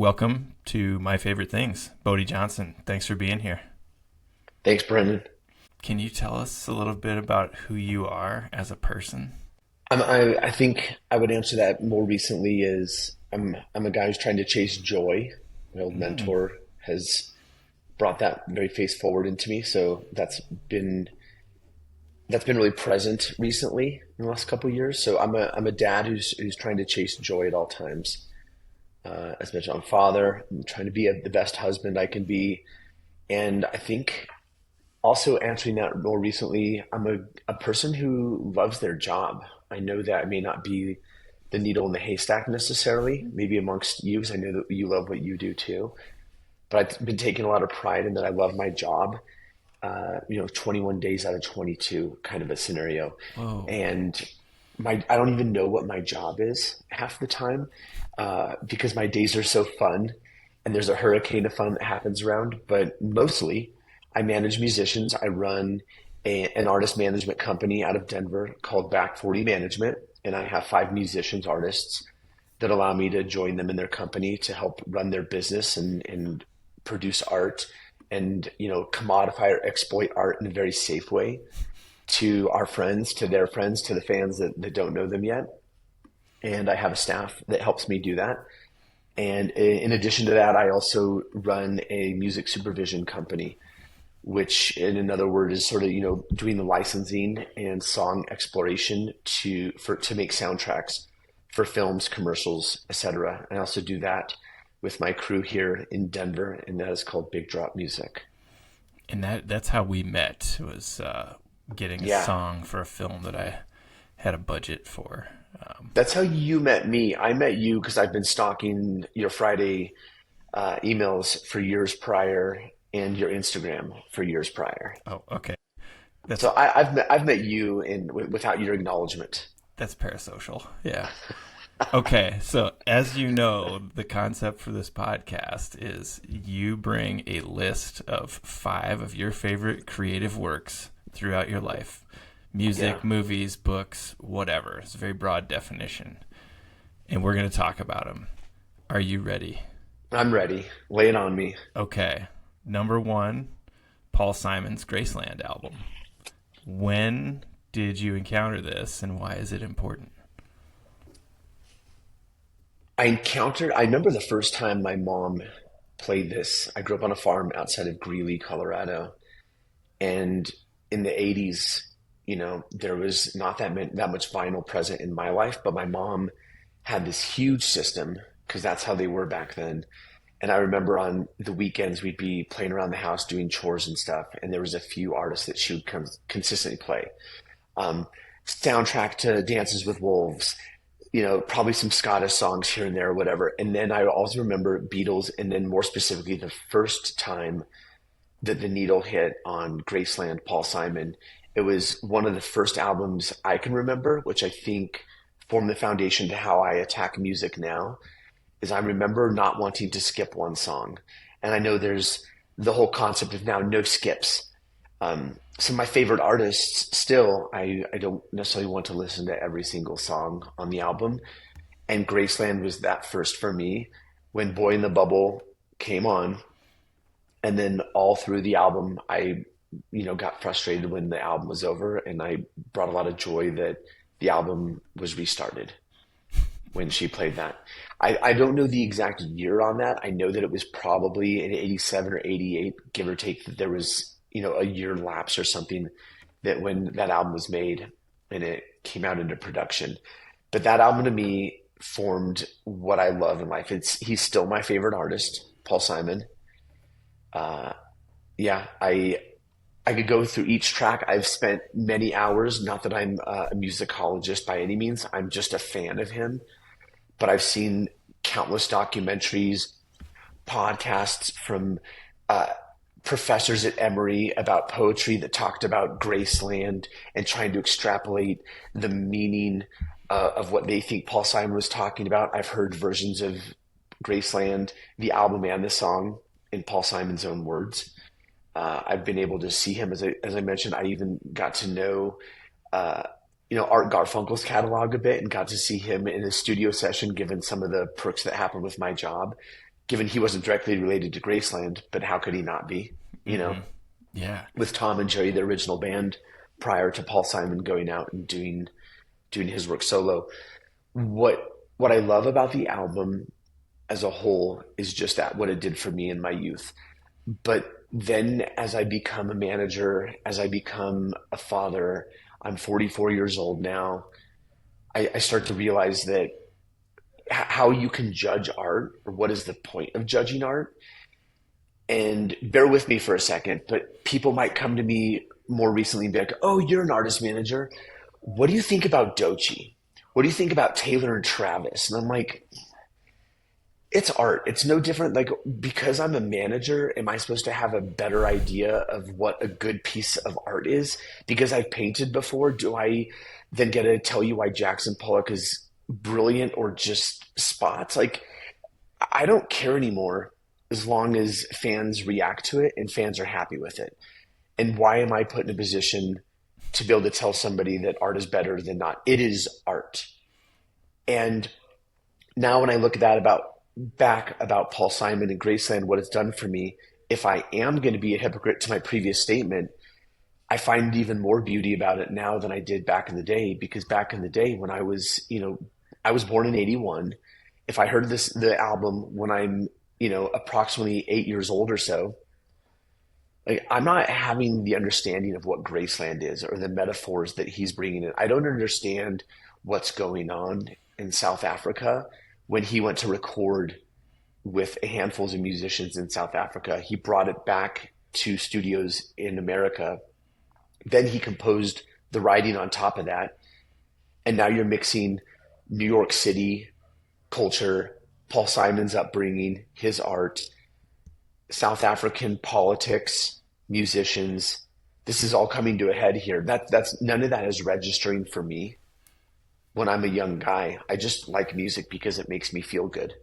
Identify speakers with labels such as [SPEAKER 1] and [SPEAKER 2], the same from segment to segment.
[SPEAKER 1] Welcome to My Favorite Things, Bodie Johnson. Thanks for being here.
[SPEAKER 2] Thanks, Brendan.
[SPEAKER 1] Can you tell us a little bit about who you are as a person?
[SPEAKER 2] I think I would answer that more recently is I'm a guy who's trying to chase joy. My old
[SPEAKER 1] Mm,
[SPEAKER 2] mentor has brought that very face forward into me, so been that's been really present recently in the last couple of years. So I'm a dad who's trying to chase joy at all times. As mentioned, I'm a father. I'm trying to be the best husband I can be, and I think also answering that more recently, I'm a person who loves their job. I know that I may not be the needle in the haystack necessarily, maybe amongst you, because I know that you love what you do too. But I've been taking a lot of pride in that I love my job. 21 days out of 22 kind of a scenario.
[SPEAKER 1] whoa.
[SPEAKER 2] And I don't even know what my job is half the time because my days are so fun and there's a hurricane of fun that happens around. But mostly, I manage musicians. I run an artist management company out of Denver called Back 40 Management, and I have five musicians, artists that allow me to join them in their company to help run their business and produce art and commodify or exploit art in a very safe way to our friends, to their friends, to the fans that don't know them yet. And I have a staff that helps me do that. And in addition to that, I also run a music supervision company, which in another word is sort of, doing the licensing and song exploration to make soundtracks for films, commercials, etc. I also do that with my crew here in Denver, and that is called Big Drop Music.
[SPEAKER 1] And that's how we met, was getting a
[SPEAKER 2] Yeah,
[SPEAKER 1] song for a film that I had a budget for.
[SPEAKER 2] that's how you met me. I met you because I've been stalking your Friday emails for years prior and your Instagram for years prior.
[SPEAKER 1] Oh, okay. That's
[SPEAKER 2] So I've met you without your acknowledgement.
[SPEAKER 1] that's parasocial. Yeah. Okay, so as you know, the concept for this podcast is you bring a list of five of your favorite creative works throughout your life:
[SPEAKER 2] Yeah,
[SPEAKER 1] music, movies, books, whatever. It's a very broad definition. And we're going to talk about them. Are you ready?
[SPEAKER 2] I'm ready. Lay it on me.
[SPEAKER 1] Okay. Number one, Paul Simon's Graceland album. When did you encounter this and why is it important?
[SPEAKER 2] I remember the first time my mom played this. I grew up on a farm outside of Greeley, Colorado. And in the 80s, there was not that much vinyl present in my life, but my mom had this huge system because that's how they were back then. And I remember on the weekends we'd be playing around the house doing chores and stuff, and there was a few artists that she would consistently play. Um, Soundtrack to Dances with Wolves, probably some Scottish songs here and there, or whatever. And then I always remember Beatles, and then more specifically, the first time that the needle hit on Graceland, Paul Simon. It was one of the first albums I can remember, which I think formed the foundation to how I attack music now. Is I remember not wanting to skip one song, and I know there's the whole concept of now no skips. Some of my favorite artists still, I don't necessarily want to listen to every single song on the album, and Graceland was that first for me when Boy in the Bubble came on, and then all through the album, I, got frustrated when the album was over, and I brought a lot of joy that the album was restarted when she played that. I don't know the exact year on that. I know that it was probably in 87 or 88, give or take, that there was, a year lapse or something that when that album was made and it came out into production. But that album to me formed what I love in life. He's still my favorite artist, Paul Simon. Uh, yeah, I could go through each track. I've spent many hours. Not that I'm a musicologist by any means. I'm just a fan of him. But I've seen countless documentaries, podcasts from uh, professors at Emory about poetry that talked about Graceland and trying to extrapolate the meaning of what they think Paul Simon was talking about. I've heard versions of Graceland, the album and the song, in Paul Simon's own words. I've been able to see him, as I mentioned. I even got to know, uh, Art Garfunkel's catalog a bit and got to see him in a studio session, given some of the perks that happened with my job. given he wasn't directly related to Graceland, but how could he not be? You know,
[SPEAKER 1] Hmm. Yeah.
[SPEAKER 2] with Tom and Jerry, the original band, prior to Paul Simon going out and doing his work solo. What what I love about the album as a whole is just that what it did for me in my youth. But then as I become a manager, as I become a father, I'm 44 years old now. I start to realize that how you can judge art, or what is the point of judging art. And bear with me for a second, but people might come to me more recently and be like, oh, you're an artist manager. What do you think about Doechii? What do you think about Taylor and Travis? And I'm like, it's art. It's no different. Like, because I'm a manager, am I supposed to have a better idea of what a good piece of art is? Because I've painted before, do I then get to tell you why Jackson Pollock is brilliant or just spots? Like, I don't care anymore as long as fans react to it and fans are happy with it. And why am I put in a position to be able to tell somebody that art is better than not? It is art. And now when I look at that about Paul Simon and Graceland, what it's done for me, if I am going to be a hypocrite to my previous statement, I find even more beauty about it now than I did back in the day. Because back in the day when I was born in 81. If I heard the album when I'm, approximately 8 years old or so, like I'm not having the understanding of what Graceland is or the metaphors that he's bringing in. I don't understand what's going on in South Africa when he went to record with a handful of musicians in South Africa. He brought it back to studios in America. Then he composed the writing on top of that. And now you're mixing New York City culture, Paul Simon's upbringing, his art, South African politics, musicians. This is all coming to a head here. That's none of that is registering for me when I'm a young guy. I just like music because it makes me feel good.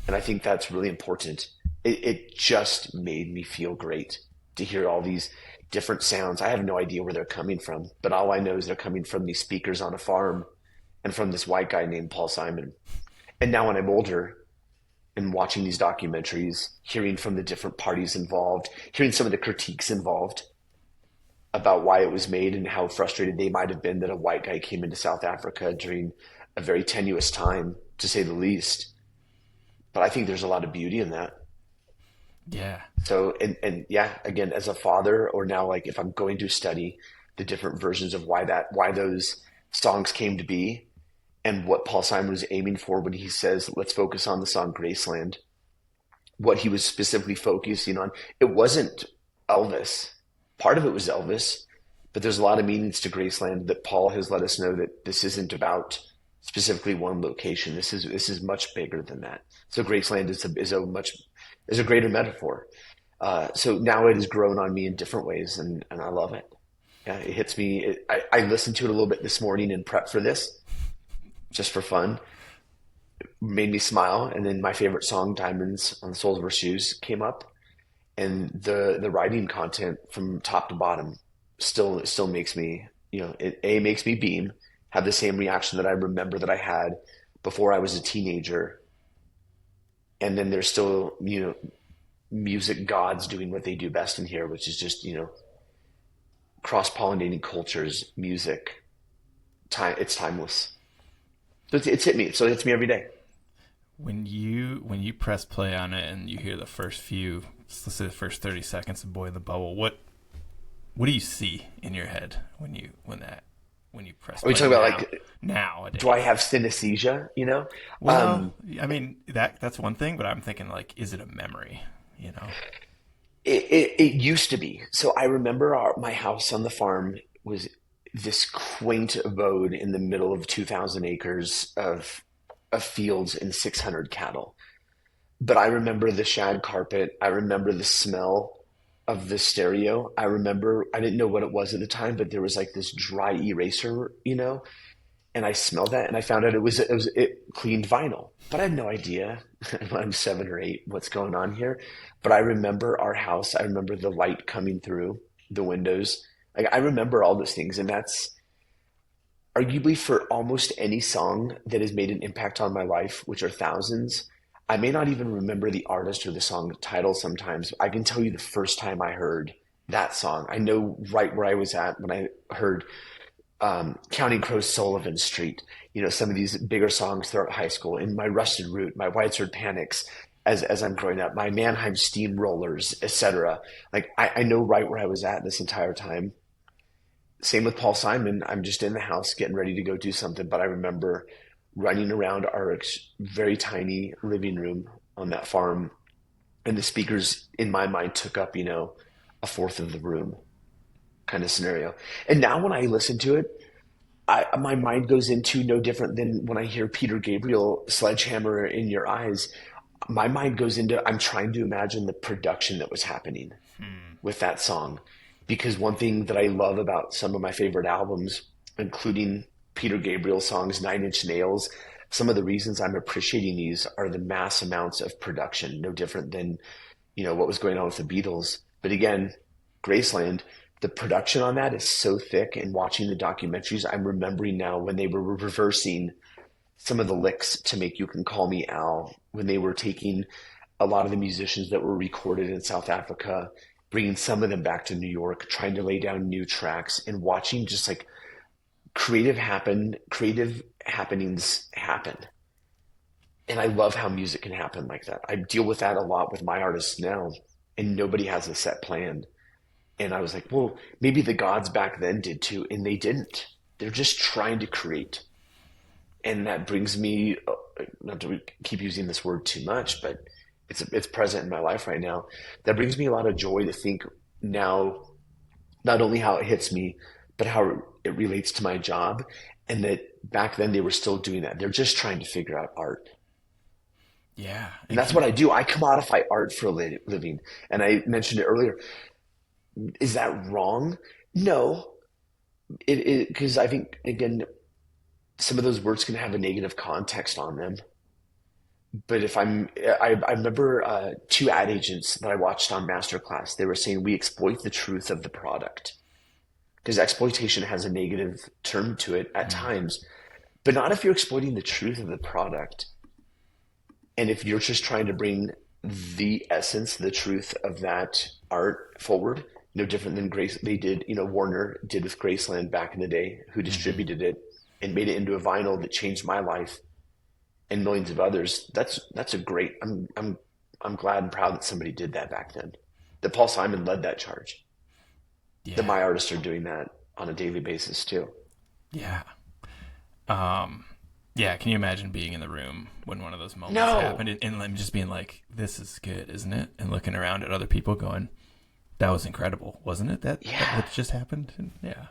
[SPEAKER 2] And I think that's really important. It just made me feel great to hear all these different sounds. I have no idea where they're coming from, but all I know is they're coming from these speakers on a farm and from this white guy named Paul Simon. And now when I'm older and watching these documentaries, hearing from the different parties involved, hearing some of the critiques involved about why it was made and how frustrated they might have been that a white guy came into South Africa during a very tenuous time, to say the least. But I think there's a lot of beauty in that.
[SPEAKER 1] Yeah.
[SPEAKER 2] So, and yeah, again, as a father, or now like if I'm going to study the different versions of why those songs came to be, and what Paul Simon was aiming for when he says, let's focus on the song Graceland, what he was specifically focusing on. It wasn't Elvis. Part of it was Elvis, but there's a lot of meanings to Graceland that Paul has let us know that this isn't about specifically one location. This is much bigger than that. So Graceland is a greater metaphor. So now it has grown on me in different ways, and I love it. Yeah, it hits me. I listened to it a little bit this morning in prep for this, just for fun. It made me smile, and then my favorite song, "Diamonds on the Soles of Her Shoes," came up, and the writing content from top to bottom still makes me, it makes me beam, have the same reaction that I remember that I had before I was a teenager. And then there's still, music gods doing what they do best in here, which is just, cross-pollinating cultures, music. It's timeless. So it's hit me. So it hits me every day.
[SPEAKER 1] When you press play on it and you hear the first few, let's say the first 30 seconds of Boy in the Bubble, what do you see in your head when you press
[SPEAKER 2] Are we
[SPEAKER 1] play
[SPEAKER 2] talking about like,
[SPEAKER 1] nowadays?
[SPEAKER 2] do I have synesthesia,
[SPEAKER 1] Well, I mean that's one thing, but I'm thinking like, is it a memory?
[SPEAKER 2] It used to be. So I remember my house on the farm was this quaint abode in the middle of 2,000 acres of fields and 600 cattle. But I remember the shag carpet. I remember the smell of the stereo. I didn't know what it was at the time, but there was like this dry eraser, and I smelled that and I found out it cleaned vinyl. But I had no idea when I'm 7 or 8 what's going on here. But I remember our house. I remember the light coming through the windows. Like I remember all those things, and that's arguably for almost any song that has made an impact on my life, which are thousands. I may not even remember the artist or the song title sometimes. I can tell you the first time I heard that song. I know right where I was at when I heard Counting Crow Sullivan Street, some of these bigger songs throughout high school, in my Rusted Root, my Whiteside Panics as I'm growing up, my Mannheim Steamrollers, etc. Like I know right where I was at this entire time. Same with Paul Simon. I'm just in the house getting ready to go do something, but I remember running around Erich's very tiny living room on that farm, and the speakers in my mind took up, a fourth of the room kind of scenario. And now when I listen to it, my mind goes into no different than when I hear Peter Gabriel, Sledgehammer in Your Eyes. My mind goes into, I'm trying to imagine the production that was happening with that song. Because one thing that I love about some of my favorite albums, including Peter Gabriel songs, Nine Inch Nails, some of the reasons I'm appreciating these are the mass amounts of production, no different than, what was going on with the Beatles. But again, Graceland, the production on that is so thick, and watching the documentaries, I'm remembering now when they were reversing some of the licks to make You Can Call Me Al, when they were taking a lot of the musicians that were recorded in South Africa, bringing some of them back to New York, trying to lay down new tracks, and watching just like creative happenings happen. And I love how music can happen like that. I deal with that a lot with my artists now, and nobody has a set plan. And I was like, well, maybe the gods back then did too, and they didn't. They're just trying to create. And that brings me, not to keep using this word too much, but it's present in my life right now. That brings me a lot of joy to think now, not only how it hits me, but how it relates to my job. And that back then they were still doing that. They're just trying to figure out art.
[SPEAKER 1] Yeah.
[SPEAKER 2] And that's what I do. I commodify art for a living. And I mentioned it earlier. Is that wrong? No. Because I think, again, some of those words can have a negative context on them. But I remember two ad agents that I watched on Masterclass. They were saying we exploit the truth of the product, because exploitation has a negative term to it at times, but not if you're exploiting the truth of the product. And if you're just trying to bring the essence, the truth of that art forward, no different than Warner did with Graceland back in the day, who distributed it and made it into a vinyl that changed my life and millions of others. That's a great. I'm glad and proud that somebody did that back then. That Paul Simon led that charge.
[SPEAKER 1] Yeah.
[SPEAKER 2] That my artists are doing that on a daily basis too.
[SPEAKER 1] Yeah. Yeah. Can you imagine being in the room when one of those moments
[SPEAKER 2] No.
[SPEAKER 1] happened and just being like, "This is good, isn't it?" And looking around at other people, going, "That was incredible, wasn't it? That just happened." And yeah.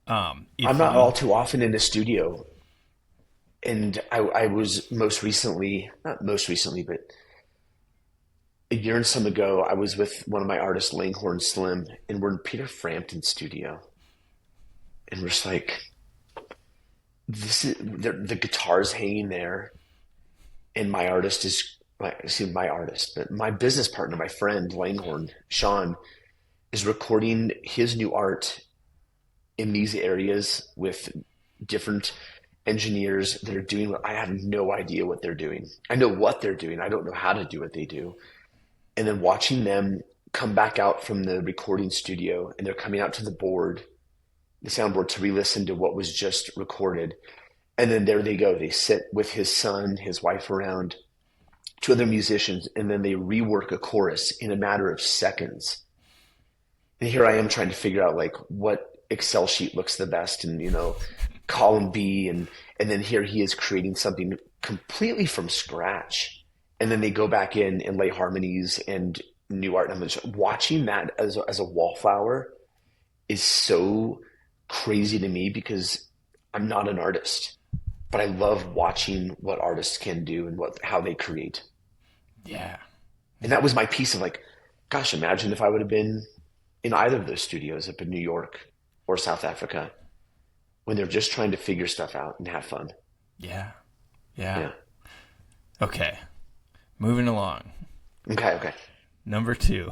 [SPEAKER 2] I'm not all too often in the studio. And I was not most recently, but a year and some ago, I was with one of my artists, Langhorne Slim, and we're in Peter Frampton's studio. And we're just like, the guitar's hanging there. And my artist but my business partner, my friend, Langhorne, Sean, is recording his new art in these areas with different engineers that are doing what I have no idea what they're doing. I know what they're doing. I don't know how to do what they do. And then watching them come back out from the recording studio, and they're coming out to the soundboard, to re-listen to what was just recorded. And then there they go. They sit with his son, his wife around, two other musicians, and then they rework a chorus in a matter of seconds. And here I am trying to figure out like what Excel sheet looks the best, and column B, and then here he is creating something completely from scratch. And then they go back in and lay harmonies and new art. And I'm just watching that as a wallflower is so crazy to me, because I'm not an artist, but I love watching what artists can do and how they create.
[SPEAKER 1] Yeah.
[SPEAKER 2] And that was my piece of like, gosh, imagine if I would have been in either of those studios up in New York or South Africa, when they're just trying to figure stuff out and have fun.
[SPEAKER 1] Yeah. Okay. Moving along.
[SPEAKER 2] Okay.
[SPEAKER 1] Number 2.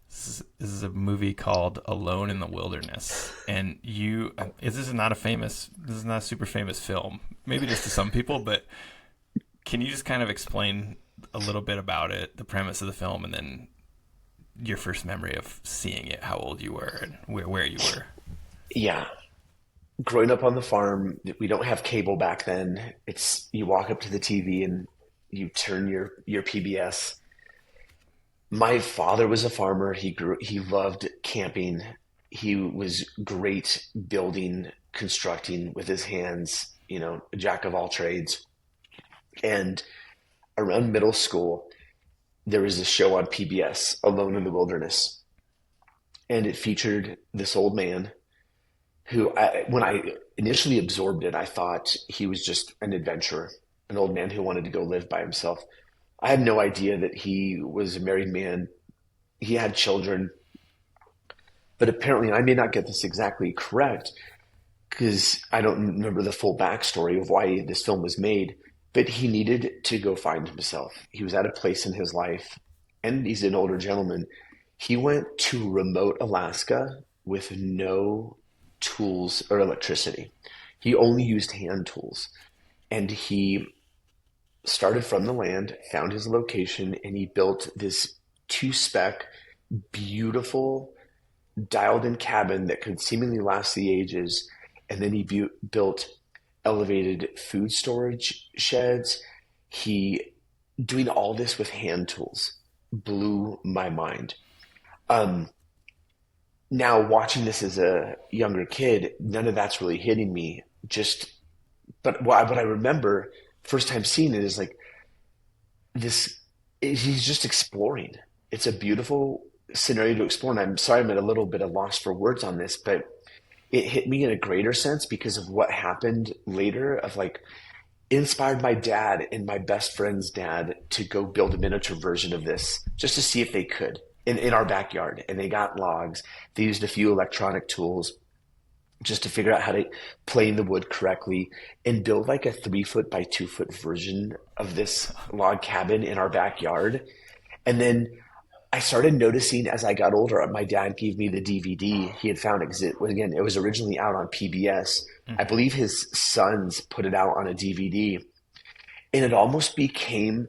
[SPEAKER 1] This is a movie called Alone in the Wilderness. And this is not a super famous film, maybe just to some people, but can you just kind of explain a little bit about it, the premise of the film, and then your first memory of seeing it, how old you were, and where you were.
[SPEAKER 2] Yeah. Growing up on the farm, we don't have cable back then. It's you walk up to the TV and you turn your PBS. My father was a farmer. He loved camping. He was great building, constructing with his hands, a jack of all trades. And around middle school, there was a show on PBS, Alone in the Wilderness, and it featured this old man who, when I initially absorbed it, I thought he was just an adventurer, an old man who wanted to go live by himself. I had no idea that he was a married man. He had children, but apparently, I may not get this exactly correct because I don't remember the full backstory of why this film was made, but he needed to go find himself. He was at a place in his life, and he's an older gentleman. He went to remote Alaska with no tools or electricity. He only used hand tools. And he started from the land, found his location, and he built this two-spec, beautiful, dialed-in cabin that could seemingly last the ages. And then he built elevated food storage sheds. He doing all this with hand tools blew my mind. Now watching this as a younger kid, none of that's really hitting me. But what I remember first time seeing it is like this. He's just exploring. It's a beautiful scenario to explore. And I'm sorry I'm at a little bit of loss for words on this, but it hit me in a greater sense because of what happened later. Of like inspired my dad and my best friend's dad to go build a miniature version of this just to see if they could in our backyard. And they got logs. They used a few electronic tools just to figure out how to plane the wood correctly and build like a 3 foot by 2 foot version of this log cabin in our backyard. And then I started noticing as I got older, my dad gave me the DVD he had found. Again, it was originally out on PBS. I believe his sons put it out on a DVD, and it almost became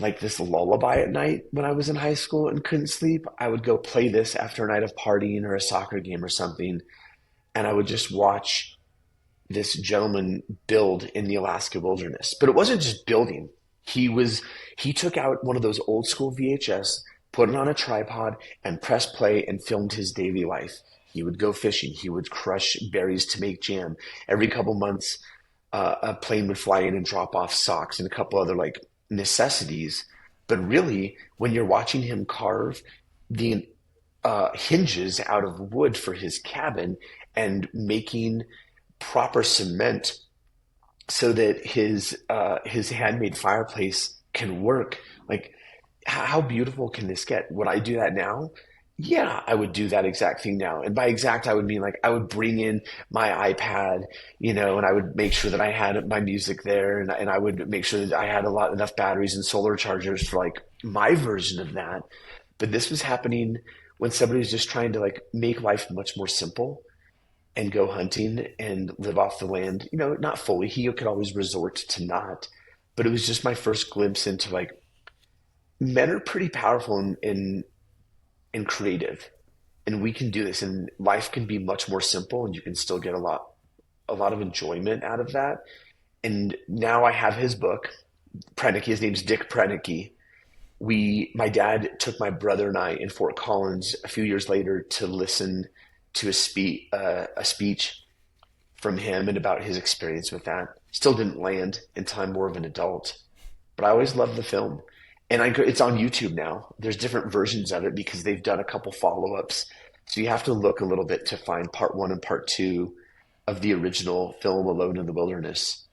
[SPEAKER 2] like this lullaby at night when I was in high school and couldn't sleep. I would go play this after a night of partying or a soccer game or something, and I would just watch this gentleman build in the Alaska wilderness. But it wasn't just building. He took out one of those old school VHS, put it on a tripod, and pressed play and filmed his daily life. He would go fishing. He would crush berries to make jam. Every couple months, a plane would fly in and drop off socks and a couple other like necessities. But really, when you're watching him carve the hinges out of wood for his cabin and making proper cement so that his handmade fireplace can work, like how beautiful can this get? Would I do that now? Yeah, I would do that exact thing now. And by exact, I would mean like I would bring in my iPad, and I would make sure that I had my music there, and I would make sure that I had enough batteries and solar chargers for like my version of that. But this was happening when somebody was just trying to like make life much more simple and go hunting and live off the land. Not fully. He could always resort to not, but it was just my first glimpse into like men are pretty powerful in creative, and we can do this, and life can be much more simple, and you can still get a lot of enjoyment out of that. And now I have his book, Prenicky. His name's Dick Prenicky. My dad took my brother and I in Fort Collins a few years later to listen to a speech from him and about his experience with that. Still didn't land until I'm more of an adult, but I always loved the film. And it's on YouTube now. There's different versions of it because they've done a couple follow-ups. So you have to look a little bit to find part 1 and part 2 of the original film Alone in the Wilderness.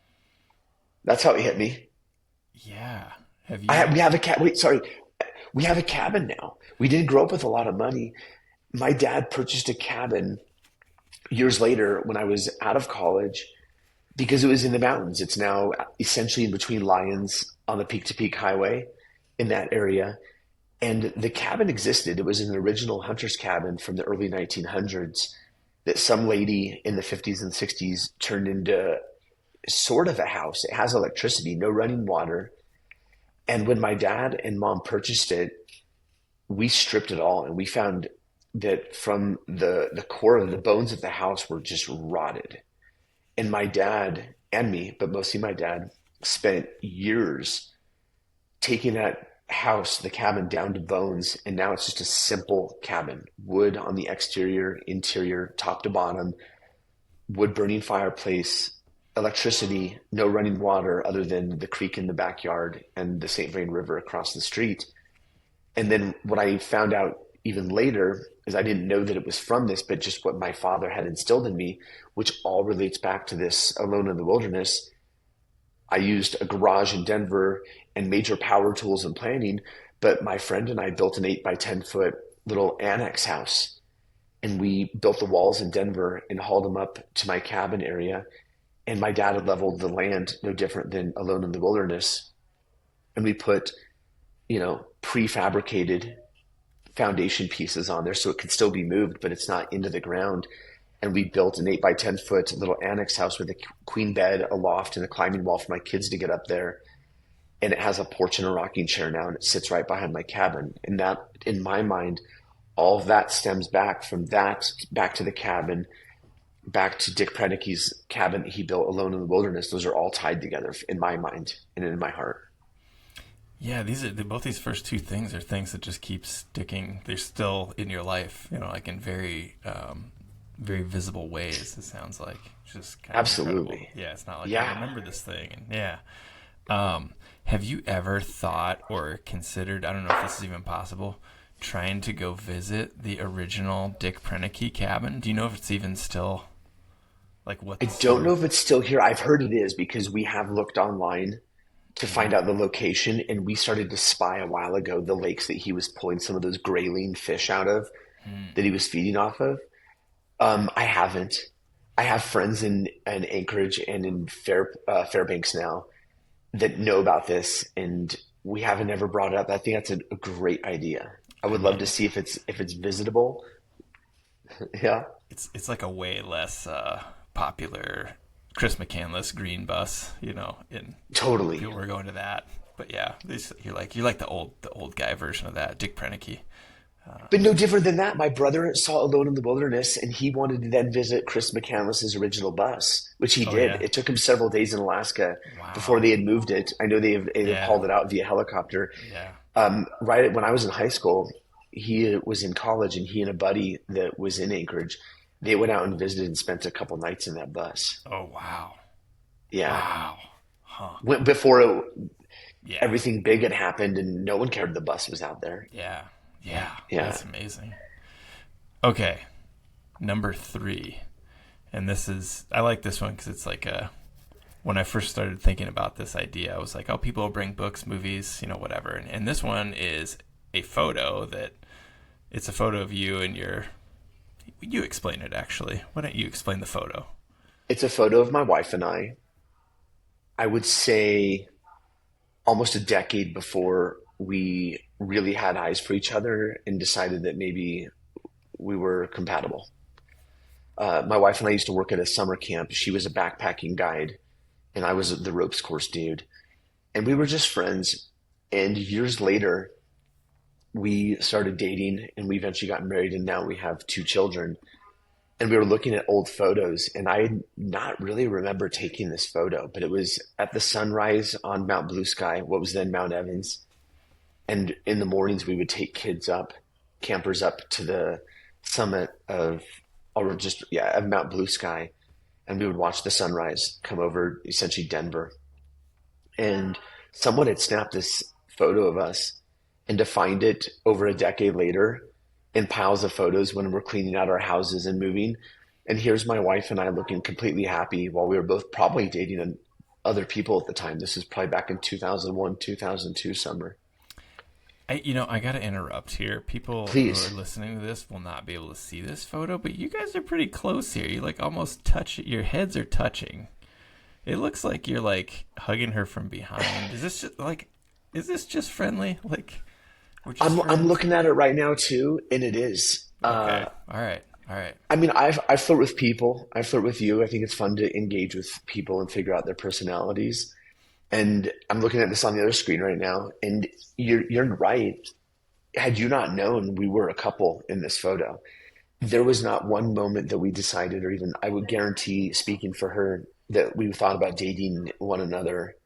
[SPEAKER 2] That's how it hit me.
[SPEAKER 1] Yeah. Have you?
[SPEAKER 2] We have a cat. Wait, sorry. We have a cabin now. We didn't grow up with a lot of money. My dad purchased a cabin years later when I was out of college because it was in the mountains. It's now essentially in between Lyons on the Peak to Peak Highway in that area. And the cabin existed. It was an original hunter's cabin from the early 1900s that some lady in the 50s and 60s turned into sort of a house. It has electricity, no running water. And when my dad and mom purchased it, we stripped it all, and we found that from the core of the bones of the house were just rotted. And my dad and me, but mostly my dad, spent years taking that house, the cabin, down to bones, and now it's just a simple cabin. Wood on the exterior, interior, top to bottom, wood burning fireplace, electricity, no running water other than the creek in the backyard and the St. Vrain River across the street. And then what I found out even later is I didn't know that it was from this, but just what my father had instilled in me, which all relates back to this Alone in the Wilderness. I used a garage in Denver and major power tools and planning, but my friend and I built an 8 by 10 foot little annex house. And we built the walls in Denver and hauled them up to my cabin area. And my dad had leveled the land, no different than Alone in the Wilderness. And we put, prefabricated foundation pieces on there so it could still be moved, but it's not into the ground. And we built an 8 by 10 foot little annex house with a queen bed, a loft, and a climbing wall for my kids to get up there. And it has a porch and a rocking chair now, and it sits right behind my cabin. And that, in my mind, all of that stems back from that, back to the cabin, back to Dick Prenicke's cabin that he built Alone in the Wilderness. Those are all tied together in my mind and in my heart.
[SPEAKER 1] Yeah, both these first two things are things that just keep sticking. They're still in your life, like in very, very visible ways. It sounds like just kind of
[SPEAKER 2] Absolutely.
[SPEAKER 1] Incredible. Yeah, it's not like I remember this thing. And have you ever thought or considered? I don't know if this is even possible. Trying to go visit the original Dick Prenicke cabin. Do you know if it's even still what?
[SPEAKER 2] I don't know if it's still here. I've heard it is because we have looked online to find out the location, and we started to spy a while ago the lakes that he was pulling some of those grayling fish out of that he was feeding off of. I haven't. I have friends in Anchorage and in Fairbanks now that know about this, and we haven't ever brought it up. I think that's a great idea. I would love to see if it's visitable. Yeah.
[SPEAKER 1] It's like a way less popular Chris McCandless green bus, in
[SPEAKER 2] Totally.
[SPEAKER 1] people were going to that. But yeah, you're like the old guy version of that, Dick Prenicke.
[SPEAKER 2] But no different than that. My brother saw Alone in the Wilderness, and he wanted to then visit Chris McCandless's original bus, which he did.
[SPEAKER 1] Yeah.
[SPEAKER 2] It took him several days in Alaska
[SPEAKER 1] Wow.
[SPEAKER 2] before they had moved it. I know they hauled it out via helicopter.
[SPEAKER 1] Yeah.
[SPEAKER 2] Right when I was in high school, he was in college, and he and a buddy that was in Anchorage, they went out and visited and spent a couple nights in that bus.
[SPEAKER 1] Oh, wow.
[SPEAKER 2] Yeah.
[SPEAKER 1] Wow. Huh.
[SPEAKER 2] Before
[SPEAKER 1] Yeah.
[SPEAKER 2] everything big had happened, and no one cared the bus was out there.
[SPEAKER 1] Yeah.
[SPEAKER 2] Yeah.
[SPEAKER 1] That's amazing. Okay. Number 3. And I like this one because it's when I first started thinking about this idea, I was like, oh, people will bring books, movies, whatever. And this one is a photo it's a photo of you and you explain it actually. Why don't you explain the photo?
[SPEAKER 2] It's a photo of my wife and I would say almost a decade before we really had eyes for each other and decided that maybe we were compatible. My wife and I used to work at a summer camp. She was a backpacking guide, and I was the ropes course dude. And we were just friends. And years later, we started dating, and we eventually got married, and now we have 2 children. And we were looking at old photos, and I not really remember taking this photo, but it was at the sunrise on Mount Blue Sky, what was then Mount Evans. And in the mornings, we would take campers up to the summit of Mount Blue Sky, and we would watch the sunrise come over essentially Denver. And someone had snapped this photo of us, and to find it over a decade later in piles of photos when we're cleaning out our houses and moving. And here's my wife and I looking completely happy while we were both probably dating other people at the time. This is probably back in 2001, 2002 summer.
[SPEAKER 1] I got to interrupt here. People
[SPEAKER 2] Please.
[SPEAKER 1] who are listening to this will not be able to see this photo, but you guys are pretty close here. You almost touch it. Your heads are touching. It looks like you're hugging her from behind. Is this just friendly?
[SPEAKER 2] I'm looking at it right now too, and it is.
[SPEAKER 1] Okay. All right.
[SPEAKER 2] I mean, I flirt with people. I flirt with you. I think it's fun to engage with people and figure out their personalities. And I'm looking at this on the other screen right now, and you're right. Had you not known we were a couple in this photo, there was not one moment that we decided, or even I would guarantee, speaking for her, that we thought about dating one another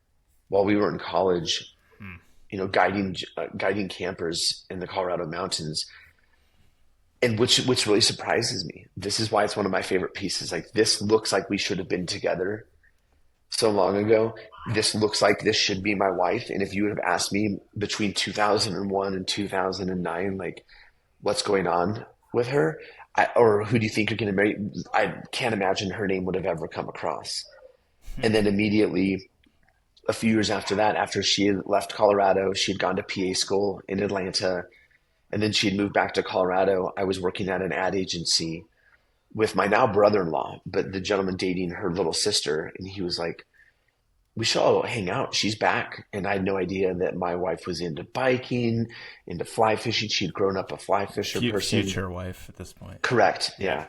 [SPEAKER 2] while we were in college.
[SPEAKER 1] Hmm.
[SPEAKER 2] Guiding campers in the Colorado mountains, and which really surprises me. This is why it's one of my favorite pieces. Like, this looks like we should have been together so long ago. This looks like this should be my wife. And if you would have asked me between 2001 and 2009, like, what's going on with her, or who do you think you're going to marry, I can't imagine her name would have ever come across. And then immediately, a few years after that, after she had left Colorado, she had gone to PA school in Atlanta, and then she had moved back to Colorado. I was working at an ad agency with my now brother-in-law, but the gentleman dating her little sister. And he was like, we should all hang out. She's back. And I had no idea that my wife was into biking, into fly fishing. She'd grown up a fly fisher person.
[SPEAKER 1] Future wife at this point.
[SPEAKER 2] Correct. Yeah.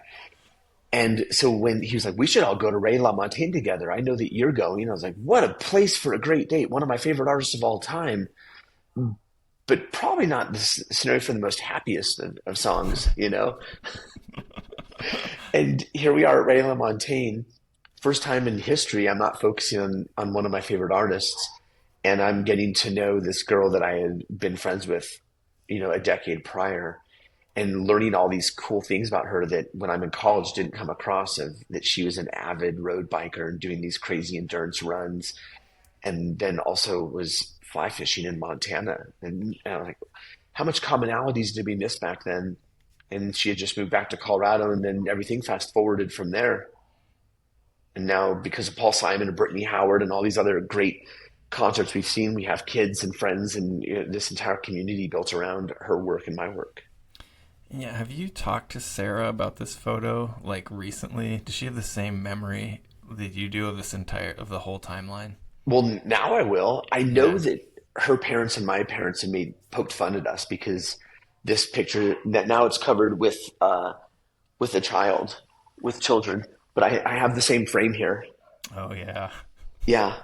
[SPEAKER 2] And so when he was like, we should all go to Ray LaMontagne together. I know that you're going. I was like, what a place for a great date. One of my favorite artists of all time, but probably not the scenario for the most happiest of songs, you know? And here we are at Ray LaMontagne. First time in history, I'm not focusing on one of my favorite artists. And I'm getting to know this girl that I had been friends with, a decade prior, and learning all these cool things about her that when I'm in college didn't come across, of that she was an avid road biker and doing these crazy endurance runs. And then also was fly fishing in Montana. And I was like, how much commonalities did we miss back then? And she had just moved back to Colorado, and then everything fast forwarded from there. And now, because of Paul Simon and Brittany Howard and all these other great concerts we've seen, we have kids and friends and this entire community built around her work and my work.
[SPEAKER 1] Yeah. Have you talked to Sarah about this photo, like, recently? Does she have the same memory that you do of of the whole timeline?
[SPEAKER 2] Well, now I will. I know that her parents and my parents have poked fun at us because this picture that now it's covered with a child, with children, but I have the same frame here.
[SPEAKER 1] Oh yeah.
[SPEAKER 2] Yeah.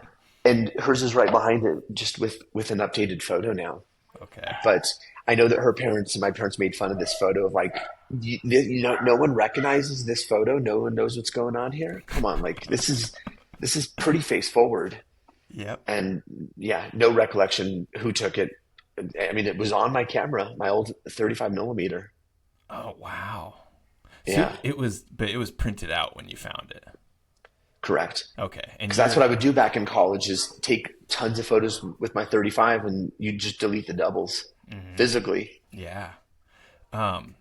[SPEAKER 2] And hers is right behind it, just with an updated photo now.
[SPEAKER 1] Okay.
[SPEAKER 2] But I know that her parents and my parents made fun of this photo of like, no one recognizes this photo. No one knows what's going on here. Come on. Like, this is pretty face forward.
[SPEAKER 1] Yep.
[SPEAKER 2] And yeah, no recollection who took it. I mean, it was on my camera, my old 35 millimeter.
[SPEAKER 1] Oh, wow.
[SPEAKER 2] Yeah.
[SPEAKER 1] So it was printed out when you found it.
[SPEAKER 2] Correct.
[SPEAKER 1] Okay.
[SPEAKER 2] Because that's what I would do back in college, is take tons of photos with my 35 and you just delete the doubles physically.
[SPEAKER 1] Yeah.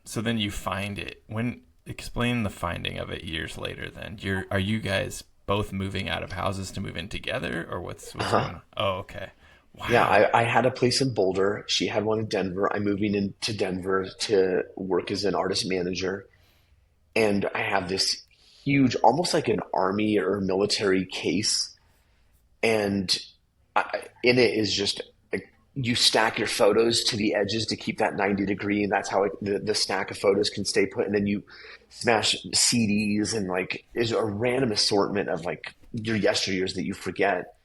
[SPEAKER 1] So then you find it. Explain the finding of it years later then. Are you guys both moving out of houses to move in together, or what's going on? Oh, okay. Wow.
[SPEAKER 2] Yeah, I had a place in Boulder. She had one in Denver. I'm moving into Denver to work as an artist manager. And I have this huge, almost like an army or military case. And in it is just, you stack your photos to the edges to keep that 90 degree. And that's how the stack of photos can stay put. And then you smash CDs, and like, is a random assortment of like your yesteryears that you forget.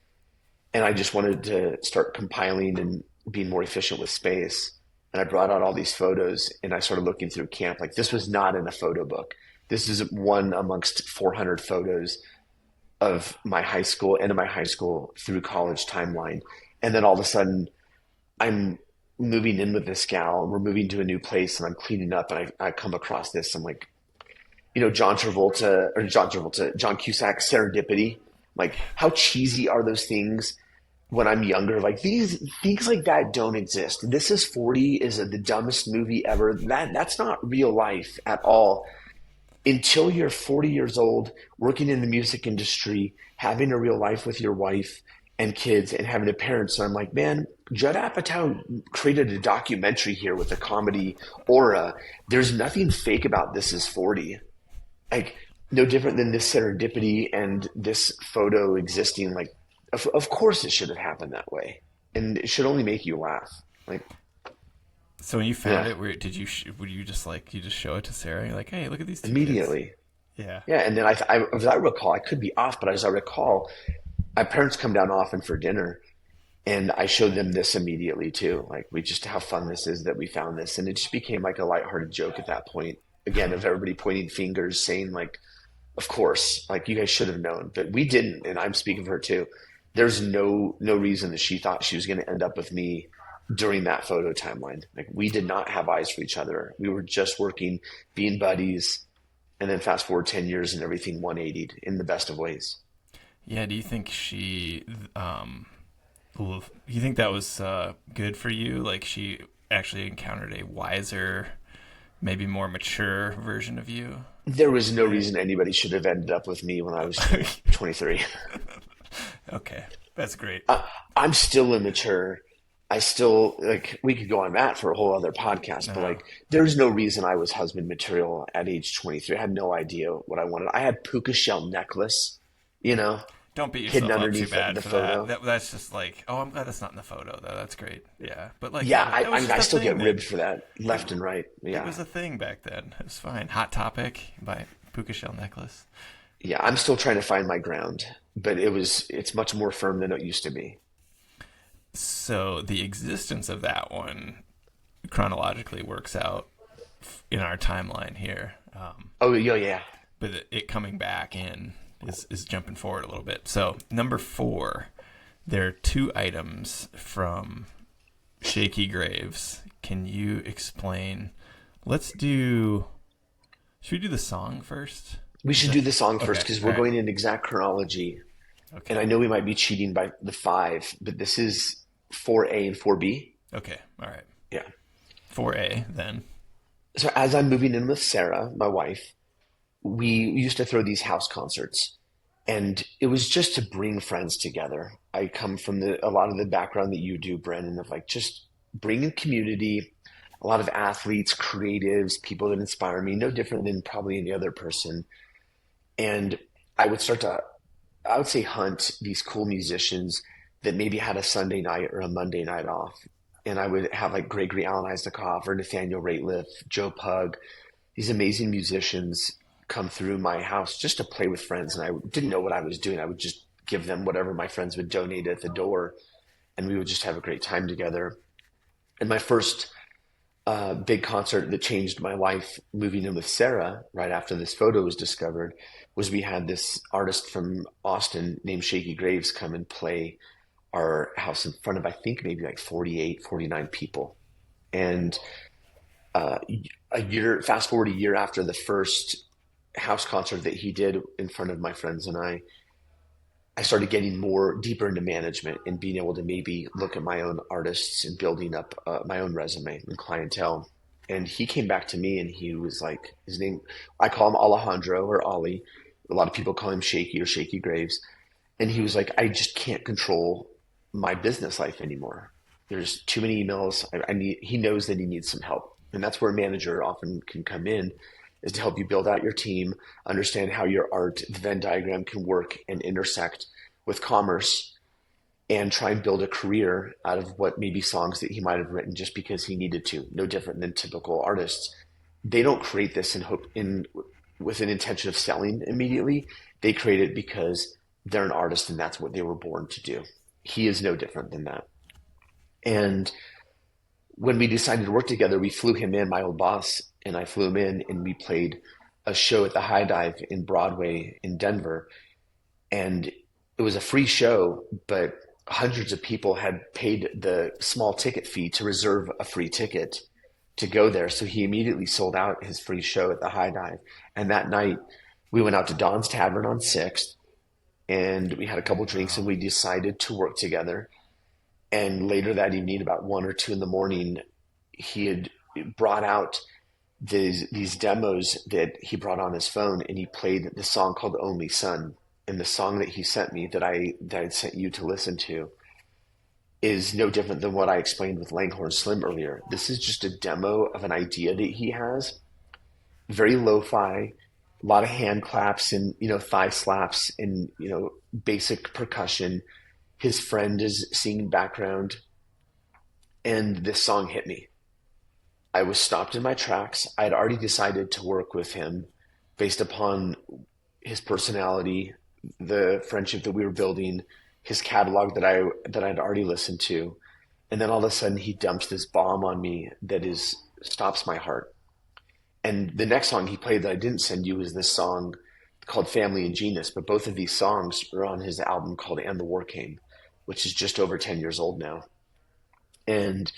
[SPEAKER 2] And I just wanted to start compiling and being more efficient with space. And I brought out all these photos, and I started looking through camp. Like, this was not in a photo book. This is one amongst 400 photos of my high school, and of my high school through college timeline. And then all of a sudden I'm moving in with this gal, and we're moving to a new place, and I'm cleaning up, and I come across this. I'm like, John Cusack, Serendipity. Like, how cheesy are those things when I'm younger? Like, these things like that don't exist. This is 40 is the dumbest movie ever. That's not real life at all. Until you're 40 years old, working in the music industry, having a real life with your wife and kids, and having a parent. So I'm like, man, Judd Apatow created a documentary here with a comedy aura. There's nothing fake about This Is 40. Like, no different than this serendipity and this photo existing. Like, of course it should have happened that way, and it should only make you laugh. Like,
[SPEAKER 1] so when you found it, would you just show it to Sarah? You're like, hey, look at these two
[SPEAKER 2] immediately.
[SPEAKER 1] Kids. Yeah.
[SPEAKER 2] Yeah, and then as I recall, I could be off, but as I recall, my parents come down often for dinner, and I showed them this immediately too. Like, we just how fun this is that we found this, and it just became like a lighthearted joke at that point. Again, of everybody pointing fingers, saying like, "Of course, like you guys should have known," but we didn't. And I'm speaking for her too. There's no reason that she thought she was going to end up with me during that photo timeline. Like, we did not have eyes for each other. We were just working, being buddies, and then fast forward 10 years and everything 180'd in the best of ways.
[SPEAKER 1] Yeah, do you think you think that was good for you? Like she actually encountered a wiser, maybe more mature version of you?
[SPEAKER 2] There was no reason anybody should have ended up with me when I was 23.
[SPEAKER 1] Okay, that's great.
[SPEAKER 2] I'm still immature. I still, like, we could go on that for a whole other podcast, but
[SPEAKER 1] Uh,
[SPEAKER 2] like, there's no reason I was husband material at age 23. I had no idea what I wanted. I had puka shell necklace, you know,
[SPEAKER 1] don't beat
[SPEAKER 2] hidden
[SPEAKER 1] yourself up too
[SPEAKER 2] underneath
[SPEAKER 1] bad
[SPEAKER 2] the
[SPEAKER 1] for that.
[SPEAKER 2] photo.
[SPEAKER 1] That's just like, oh, I'm glad that's not in the photo though. That's great. Yeah, but like
[SPEAKER 2] Yeah,
[SPEAKER 1] that was just
[SPEAKER 2] I
[SPEAKER 1] a
[SPEAKER 2] still
[SPEAKER 1] thing
[SPEAKER 2] get
[SPEAKER 1] then.
[SPEAKER 2] ribbed for that left and right.
[SPEAKER 1] It
[SPEAKER 2] Yeah.
[SPEAKER 1] was a thing back then. It was fine. Hot Topic by Puka Shell Necklace.
[SPEAKER 2] Yeah. I'm still trying to find my ground, but it's much more firm than it used to be.
[SPEAKER 1] So the existence of that one chronologically works out in our timeline here.
[SPEAKER 2] Oh, yeah, yeah.
[SPEAKER 1] But it coming back in is jumping forward a little bit. So number 4, there are 2 items from Shaky Graves. Can you explain? Let's do. Should we do the song first?
[SPEAKER 2] We
[SPEAKER 1] Is
[SPEAKER 2] should
[SPEAKER 1] that
[SPEAKER 2] do the song first
[SPEAKER 1] okay?
[SPEAKER 2] because
[SPEAKER 1] All
[SPEAKER 2] we're
[SPEAKER 1] right.
[SPEAKER 2] going in exact chronology. And
[SPEAKER 1] Okay.
[SPEAKER 2] I know we might be cheating by the five, but this is 4A and 4B.
[SPEAKER 1] Okay. All right.
[SPEAKER 2] Yeah.
[SPEAKER 1] 4A then.
[SPEAKER 2] So as I'm moving in with Sarah, my wife, we used to throw these house concerts, and it was just to bring friends together. I come from a lot of the background that you do, Brennan, of like just bringing community, a lot of athletes, creatives, people that inspire me, no different than probably any other person. And I would start to, I would say, hunt these cool musicians that maybe had a Sunday night or a Monday night off. And I would have like Gregory Alan Isakov or Nathaniel Rateliff, Joe Pug, these amazing musicians come through my house just to play with friends. And I didn't know what I was doing. I would just give them whatever my friends would donate at the door, and we would just have a great time together. And my first big concert that changed my life moving in with Sarah right after this photo was discovered was we had this artist from Austin named Shakey Graves come and play our house in front of, I think, maybe like 48, 49 people. And uh, fast forward a year after the first house concert that he did in front of my friends and I started getting more deeper into management and being able to maybe look at my own artists and building up my own resume and clientele. And he came back to me and he was like, his name, I call him Alejandro or Ollie. A lot of people call him Shaky or Shaky Graves. And he was like, I just can't control my business life anymore. There's too many emails. He knows that he needs some help. And that's where a manager often can come in, is to help you build out your team, understand how your art, the Venn diagram can work and intersect with commerce, and try and build a career out of what maybe songs that he might have written just because he needed to. No different than typical artists. They don't create this in hope in with an intention of selling immediately. They create it because they're an artist and that's what they were born to do. He is no different than that. And when we decided to work together, we flew him in, my old boss, and I flew him in, and we played a show at the High Dive in Broadway in Denver. And it was a free show, but hundreds of people had paid the small ticket fee to reserve a free ticket to go there. So he immediately sold out his free show at the High Dive. And that night, we went out to Don's Tavern on 6th, and we had a couple drinks, and we decided to work together. And later that evening, about 1 or 2 in the morning, he had brought out these demos that he brought on his phone, and he played the song called "Only Son." And the song that he sent me that I'd sent you to listen to is no different than what I explained with Langhorne Slim earlier. This is just a demo of an idea that he has, very lo-fi, a lot of hand claps and thigh slaps and basic percussion. His friend is singing background, and this song hit me. I was stopped in my tracks. I had already decided to work with him based upon his personality, the friendship that we were building, his catalog that I'd already listened to, and then all of a sudden he dumps this bomb on me that is stops my heart. And the next song he played that I didn't send you was this song called Family and Genus, but both of these songs are on his album called And the War Came, which is just over 10 years old now. And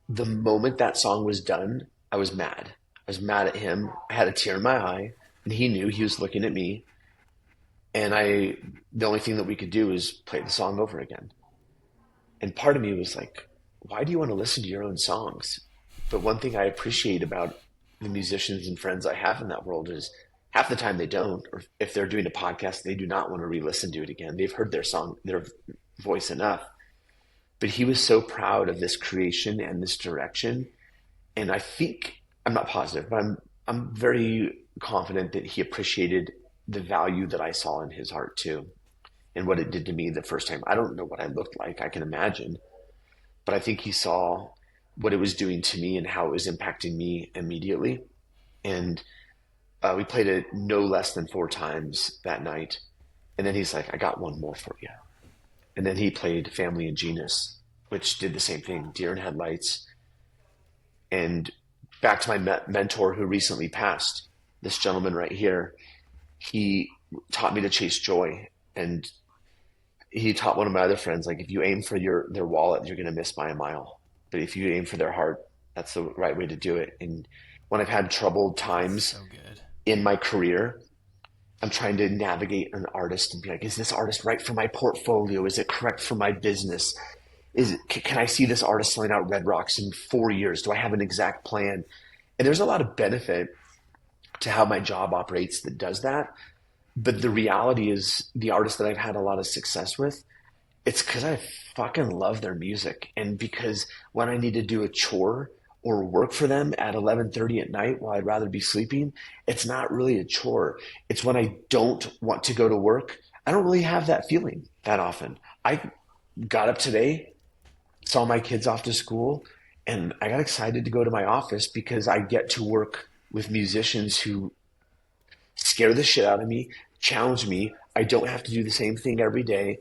[SPEAKER 2] the moment that song was done, I was mad. I was mad at him. I had a tear in my eye, and he knew he was looking at me. And the only thing that we could do is play the song over again. And part of me was like, why do you want to listen to your own songs? But one thing I appreciate about the musicians and friends I have in that world is half the time they don't, or if they're doing a podcast, they do not want to re-listen to it again. They've heard their song, their voice enough. But he was so proud of this creation and this direction. And I think, I'm not positive, but I'm very confident that he appreciated the value that I saw in his heart too, and what it did to me the first time. I don't know what I looked like, I can imagine, but I think he saw what it was doing to me and how it was impacting me immediately. And we played it no less than 4 times that night. And then he's like, I got one more for you. And then he played Family and Genus, which did the same thing, Deer in Headlights. And back to my mentor who recently passed, this gentleman right here, he taught me to chase joy. And he taught one of my other friends, like, if you aim for their wallet, you're going to miss by a mile. But if you aim for their heart, that's the right way to do it. And when I've had troubled times
[SPEAKER 1] So good.
[SPEAKER 2] in my career, I'm trying to navigate an artist and be like, is this artist right for my portfolio? Is it correct for my business? Can I see this artist selling out Red Rocks in 4 years? Do I have an exact plan? And there's a lot of benefit to how my job operates that does that. But the reality is, the artists that I've had a lot of success with, it's because I fucking love their music. And because when I need to do a chore or work for them at 11:30 at night while I'd rather be sleeping, it's not really a chore. It's when I don't want to go to work. I don't really have that feeling that often. I got up today, saw my kids off to school, and I got excited to go to my office because I get to work with musicians who scare the shit out of me, challenge me. I don't have to do the same thing every day,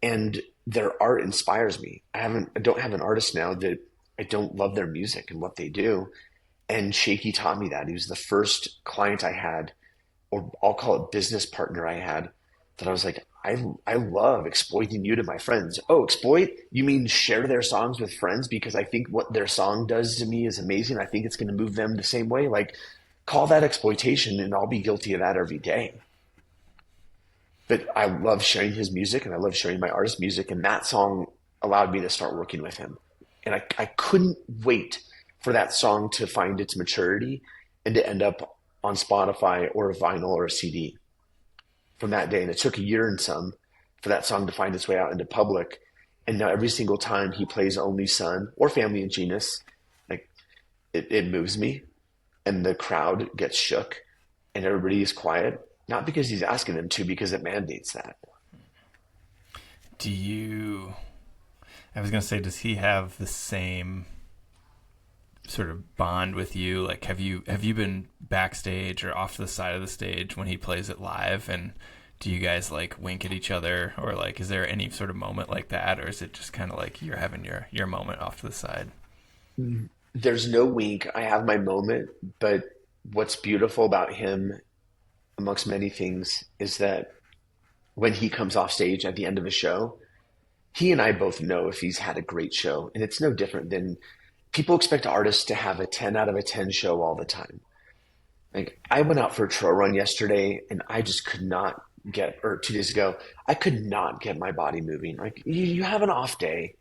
[SPEAKER 2] and their art inspires me. I don't have an artist now that I don't love their music and what they do. And Shakey taught me that. He was the first client I had, or I'll call it business partner I had, that I was like, I love exploiting you to my friends. Oh, exploit? You mean share their songs with friends because I think what their song does to me is amazing. I think it's going to move them the same way. Like, call that exploitation, and I'll be guilty of that every day. But I love sharing his music, and I love sharing my artist's music, and that song allowed me to start working with him. And I couldn't wait for that song to find its maturity and to end up on Spotify or a vinyl or a CD from that day. And it took a year and some for that song to find its way out into public. And now every single time he plays Only Son or Family and Genus, like, it moves me, and the crowd gets shook and everybody is quiet. Not because he's asking them to, because it mandates that.
[SPEAKER 1] I was going to say, does he have the same sort of bond with you? Like, have you been backstage or off to the side of the stage when he plays it live? And do you guys like wink at each other, or like, is there any sort of moment like that? Or is it just kind of like you're having your moment off to the side?
[SPEAKER 2] There's no wink. I have my moment, but what's beautiful about him, amongst many things, is that when he comes off stage at the end of a show, he and I both know if he's had a great show. And it's no different than people expect artists to have a 10 out of a 10 show all the time. Like, I went out for a trail run yesterday and I just could not or 2 days ago, I could not get my body moving. Like, you have an off day.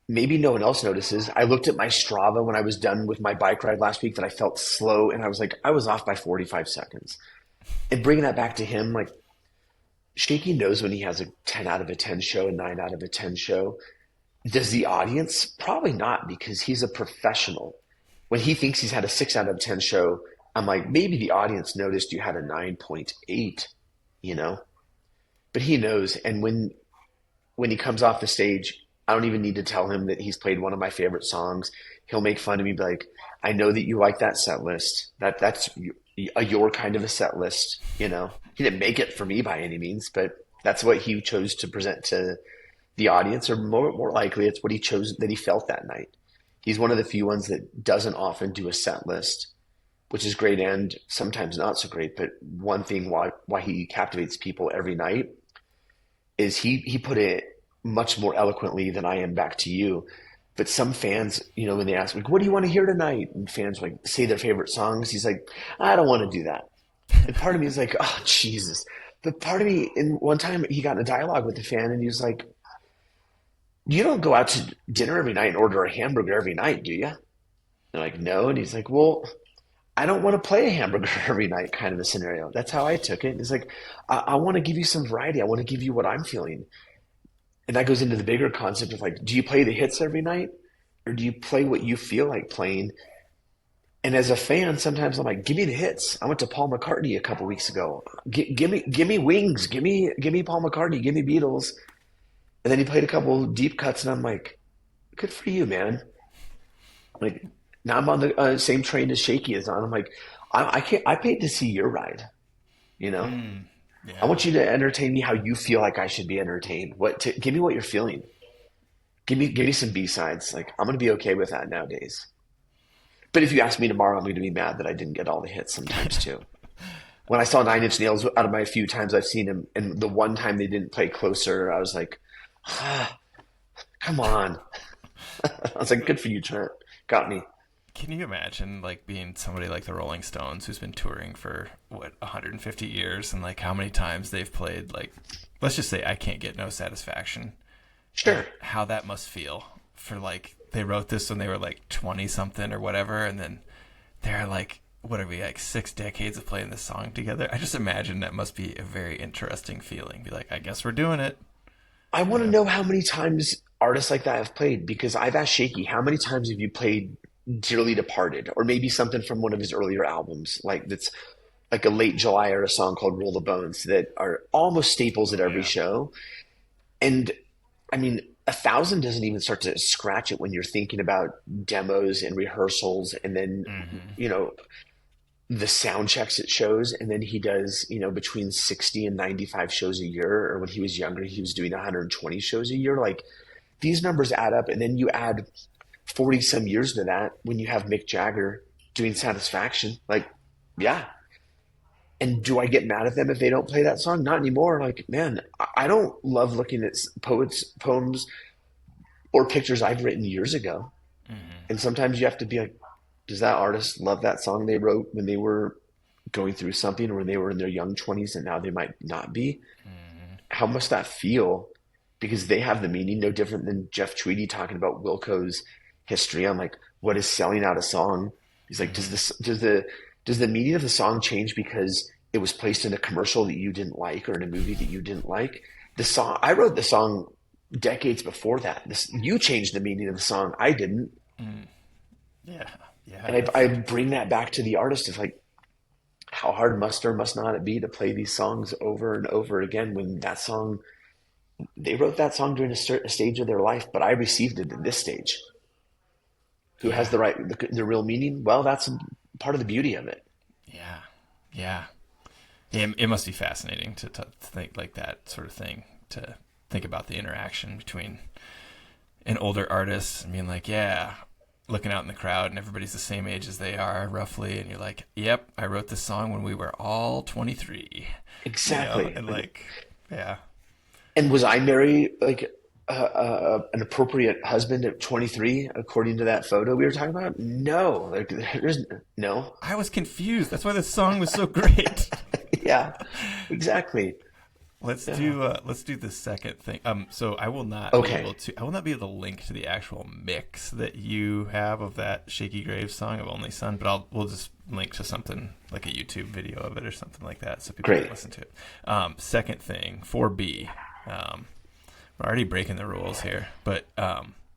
[SPEAKER 2] Maybe no one else notices. I looked at my Strava when I was done with my bike ride last week that I felt slow, and I was like, I was off by 45 seconds. And bringing that back to him, like, Shakey knows when he has a 10 out of a 10 show, a 9 out of a 10 show. Does the audience? Probably not, because he's a professional. When he thinks he's had a 6 out of 10 show, I'm like, maybe the audience noticed you had a 9.8, you know? But he knows. And when he comes off the stage, I don't even need to tell him that he's played one of my favorite songs. He'll make fun of me, be like, I know that you like that set list. That's your kind of a set list, you know? He didn't make it for me by any means, but That's what he chose to present to the audience, or more likely, it's what he chose that he felt that night. He's one of the few ones that doesn't often do a set list, which is great and sometimes not so great. But one thing why he captivates people every night is he put it much more eloquently than I am back to you. But some fans, when they ask, like, what do you want to hear tonight? And fans like say their favorite songs. He's like, I don't want to do that. And part of me is like, oh, Jesus. But part of me, and one time he got in a dialogue with a fan and he was like, you don't go out to dinner every night and order a hamburger every night, do you? They're like, no. And he's like, well, I don't want to play a hamburger every night, kind of a scenario. That's how I took it. It's like, I want to give you some variety. I want to give you what I'm feeling. And that goes into the bigger concept of like, do you play the hits every night or do you play what you feel like playing? And as a fan, sometimes I'm like, give me the hits. I went to Paul McCartney a couple weeks ago. Give me Wings. Give me Paul McCartney. Give me Beatles. And then he played a couple deep cuts, and I'm like, good for you, man. Like, now I'm on the same train as Shakey is on. I'm like, I can't. I paid to see your ride. I
[SPEAKER 1] Yeah.
[SPEAKER 2] want you to entertain me how you feel like I should be entertained. Give me what you're feeling. Give me some B-sides. Like, I'm gonna be okay with that nowadays. But if you ask me tomorrow, I'm going to be mad that I didn't get all the hits sometimes too. When I saw Nine Inch Nails, out of my few times I've seen him, and the one time they didn't play Closer, I was like, come on. I was like, good for you, Trent. Got me.
[SPEAKER 1] Can you imagine like being somebody like the Rolling Stones who's been touring for 150 years and like how many times they've played like, let's just say I Can't Get No Satisfaction.
[SPEAKER 2] Sure.
[SPEAKER 1] How that must feel for like they wrote this when they were like 20 something or whatever, and then they're like, what are we, like 6 decades of playing this song together? I just imagine that must be a very interesting feeling. Be like, I guess we're doing it.
[SPEAKER 2] I want to
[SPEAKER 1] Yeah.
[SPEAKER 2] know how many times artists like that have played, because I've asked Shakey, how many times have you played Dearly Departed, or maybe something from one of his earlier albums, like that's like a Late July or a song called Roll the Bones that are almost staples at
[SPEAKER 1] Oh
[SPEAKER 2] every
[SPEAKER 1] yeah.
[SPEAKER 2] show. And I mean, 1,000 doesn't even start to scratch it when you're thinking about demos and rehearsals, and then
[SPEAKER 1] Hmm.
[SPEAKER 2] you know the sound checks it shows, and then he does between 60 and 95 shows a year. Or when he was younger, he was doing 120 shows a year. Like, these numbers add up, and then you add 40 some years to that when you have Mick Jagger doing Satisfaction. Like, yeah. And do I get mad at them if they don't play that song? Not anymore. Like, man, I don't love looking at poems or pictures I've written years ago.
[SPEAKER 1] Hmm.
[SPEAKER 2] And sometimes you have to be like, does that artist love that song they wrote when they were going through something, or when they were in their young 20s and now they might not be?
[SPEAKER 1] Hmm.
[SPEAKER 2] How must that feel? Because they have the meaning, no different than Jeff Tweedy talking about Wilco's history. I'm like, what is selling out a song? He's like,
[SPEAKER 1] Hmm.
[SPEAKER 2] does the meaning of the song change because it was placed in a commercial that you didn't like, or in a movie that you didn't like? The song, I wrote the song decades before that. You changed the meaning of the song. I didn't.
[SPEAKER 1] Mm. Yeah. Yeah.
[SPEAKER 2] And I bring that back to the artist. It's like, how hard must or must not it be to play these songs over and over again, when that song, they wrote that song during a certain stage of their life, but I received it in this stage. Who has
[SPEAKER 1] Yeah.
[SPEAKER 2] the real meaning? Well, that's part of the beauty of it.
[SPEAKER 1] Yeah. Yeah. It must be fascinating to think like that sort of thing, to think about the interaction between an older artist and being like, yeah, looking out in the crowd and everybody's the same age as they are roughly. And you're like, yep, I wrote this song when we were all 23,
[SPEAKER 2] Exactly.
[SPEAKER 1] and like, yeah.
[SPEAKER 2] And was I married like an appropriate husband at 23, according to that photo we were talking about? No, like, there's no.
[SPEAKER 1] I was confused. That's why this song was so great.
[SPEAKER 2] Yeah, exactly. Yeah.
[SPEAKER 1] Let's do the second thing. So
[SPEAKER 2] Okay.
[SPEAKER 1] I will not be able to link to the actual mix that you have of that Shaky Graves song of Only Son, but we'll just link to something like a YouTube video of it or something like that so people can
[SPEAKER 2] Great.
[SPEAKER 1] listen to it. Second thing, 4B. We're already breaking the rules here, but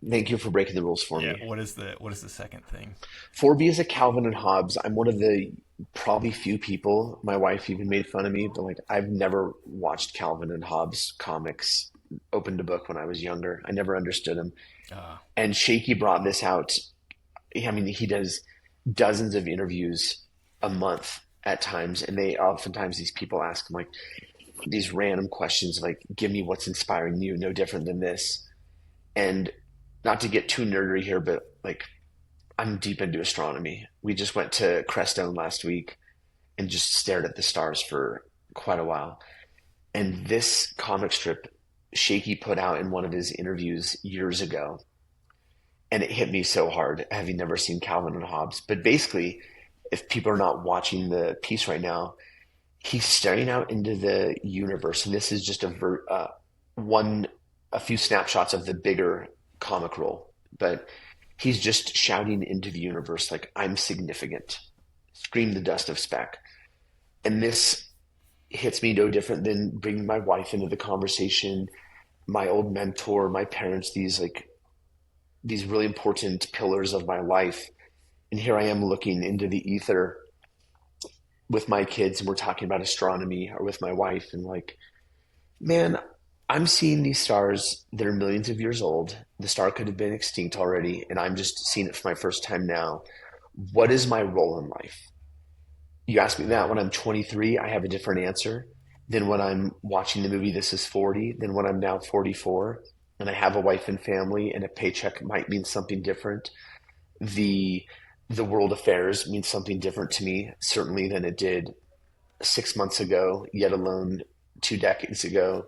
[SPEAKER 2] Thank you for breaking the rules for
[SPEAKER 1] yeah,
[SPEAKER 2] me.
[SPEAKER 1] what is the second thing?
[SPEAKER 2] 4B is a Calvin and Hobbes. I'm one of the probably few people, my wife even made fun of me, but like, I've never watched Calvin and Hobbes comics open to book when I was younger. I never understood them.
[SPEAKER 1] Uh,
[SPEAKER 2] And Shaky brought this out. I mean, he does dozens of interviews a month at times, and they oftentimes, these people ask him like, these random questions like, give me what's inspiring you, no different than this. And not to get too nerdy here, but like I'm deep into astronomy. We just went to Crestone last week and just stared at the stars for quite a while. And this comic strip Shakey put out in one of his interviews years ago, and it hit me so hard, having never seen Calvin and Hobbes. But basically, if people are not watching the piece right now, he's staring out into the universe, and this is just a few snapshots of the bigger comic role, but he's just shouting into the universe like, I'm significant. Scream the dust of spec. And this hits me no different than bringing my wife into the conversation, my old mentor, my parents, these really important pillars of my life. And here I am looking into the ether with my kids, and we're talking about astronomy, or with my wife, and like, man, I'm seeing these stars that are millions of years old. The star could have been extinct already, and I'm just seeing it for my first time now. What is my role in life? You ask me that when I'm 23, I have a different answer than when I'm watching the movie This Is 40, than when I'm now 44, and I have a wife and family, and a paycheck might mean something different. The world affairs means something different to me, certainly, than it did 6 months ago, yet alone 2 decades ago.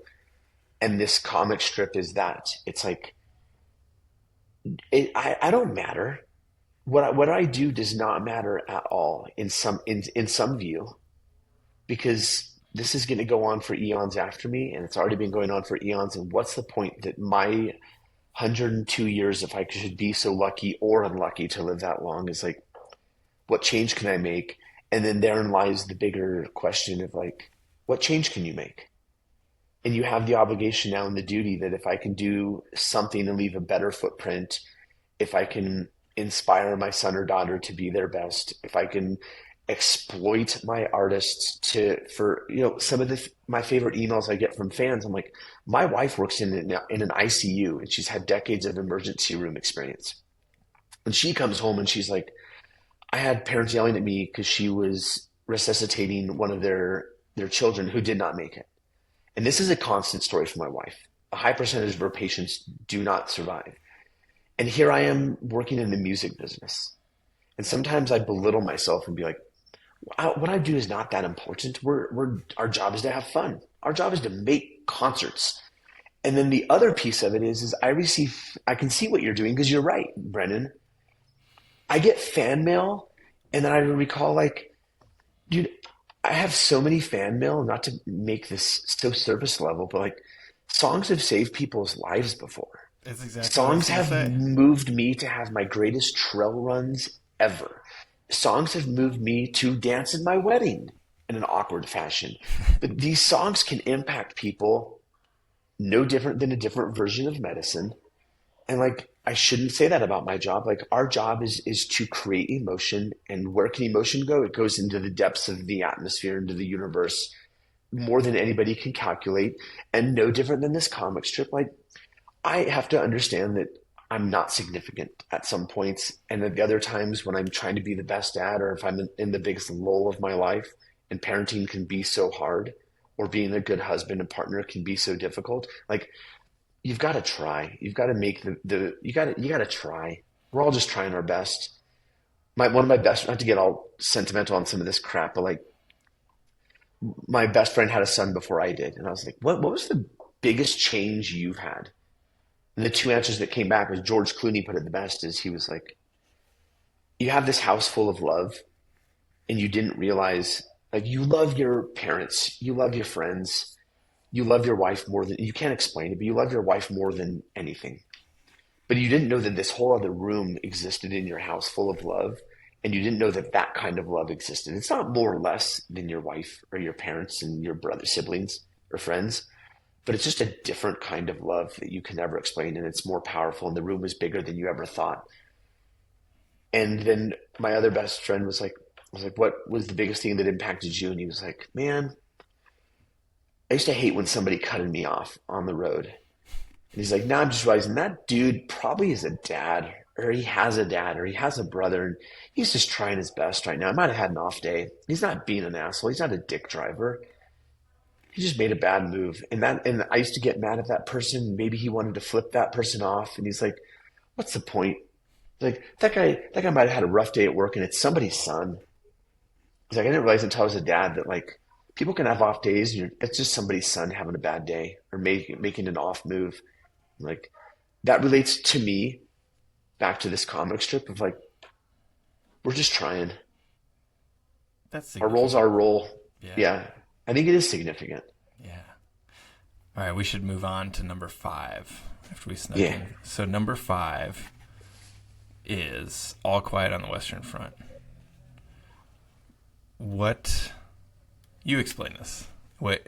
[SPEAKER 2] And this comic strip is that. It's like, I don't matter. What I do does not matter at all in some view, because this is going to go on for eons after me, and it's already been going on for eons. And what's the point that my 102 years, if I should be so lucky or unlucky to live that long, is like, what change can I make? And then therein lies the bigger question of like, what change can you make? And you have the obligation now and the duty that if I can do something and leave a better footprint, if I can inspire my son or daughter to be their best, if I can exploit my artists for some of my favorite emails I get from fans. I'm like, my wife works in an ICU, and she's had decades of emergency room experience. And she comes home and she's like, I had parents yelling at me because she was resuscitating one of their children who did not make it. And this is a constant story for my wife. A high percentage of her patients do not survive. And here I am working in the music business. And sometimes I belittle myself and be like, what I do is not that important. Our job is to have fun. Our job is to make concerts. And then the other piece of it is I can see what you're doing, because you're right, Brennan. I get fan mail, and then I recall like, dude, I have so many fan mail, not to make this so surface level, but like, songs have saved people's lives before.
[SPEAKER 1] That's exactly
[SPEAKER 2] Songs
[SPEAKER 1] what I was
[SPEAKER 2] have
[SPEAKER 1] gonna say.
[SPEAKER 2] moved me to have my greatest trail runs ever. Songs have moved me to dance in my wedding in an awkward fashion. But these songs can impact people no different than a different version of medicine. And like, I shouldn't say that about my job. Like, our job is to create emotion. And where can emotion go? It goes into the depths of the atmosphere, into the universe, more than anybody can calculate. And no different than this comic strip. Like, I have to understand that I'm not significant at some points. And at the other times when I'm trying to be the best at, or if I'm in the biggest lull of my life, and parenting can be so hard, or being a good husband and partner can be so difficult. Like, you've got to try. You've got to make you got to try. We're all just trying our best. One of my best, not to get all sentimental on some of this crap, but like, my best friend had a son before I did. And I was like, what was the biggest change you've had? And the two answers that came back was, George Clooney put it the best, is he was like, you have this house full of love, and you didn't realize, like, you love your parents, you love your friends, you love your wife more than, you can't explain it, but you love your wife more than anything. But you didn't know that this whole other room existed in your house full of love, and you didn't know that that kind of love existed. It's not more or less than your wife or your parents and your brother, siblings, or friends, but it's just a different kind of love that you can never explain, and it's more powerful, and the room was bigger than you ever thought. And then my other best friend was like, what was the biggest thing that impacted you? And he was like, man, I used to hate when somebody cutted me off on the road. And he's like, now I'm just realizing that dude probably is a dad, or he has a dad, or he has a brother, and he's just trying his best right now. I might have had an off day. He's not being an asshole. He's not a dick driver. he just made a bad move. And I used to get mad at that person. Maybe he wanted to flip that person off. And he's like, what's the point? Like that guy might have had a rough day at work and it's somebody's son. He's like, I didn't realize until I was a dad that like people can have off days. And it's just somebody's son having a bad day or making an off move. Like that relates to me back to this comic strip of like, we're just trying.
[SPEAKER 1] That's
[SPEAKER 2] Our role's our
[SPEAKER 1] significant.
[SPEAKER 2] role.
[SPEAKER 1] Yeah.
[SPEAKER 2] Yeah. I think it is significant.
[SPEAKER 1] Yeah. All right, we should move on to number 5 after we snuck
[SPEAKER 2] Yeah.
[SPEAKER 1] in. So number 5 is All Quiet on the Western Front. What? You explain this. Wait,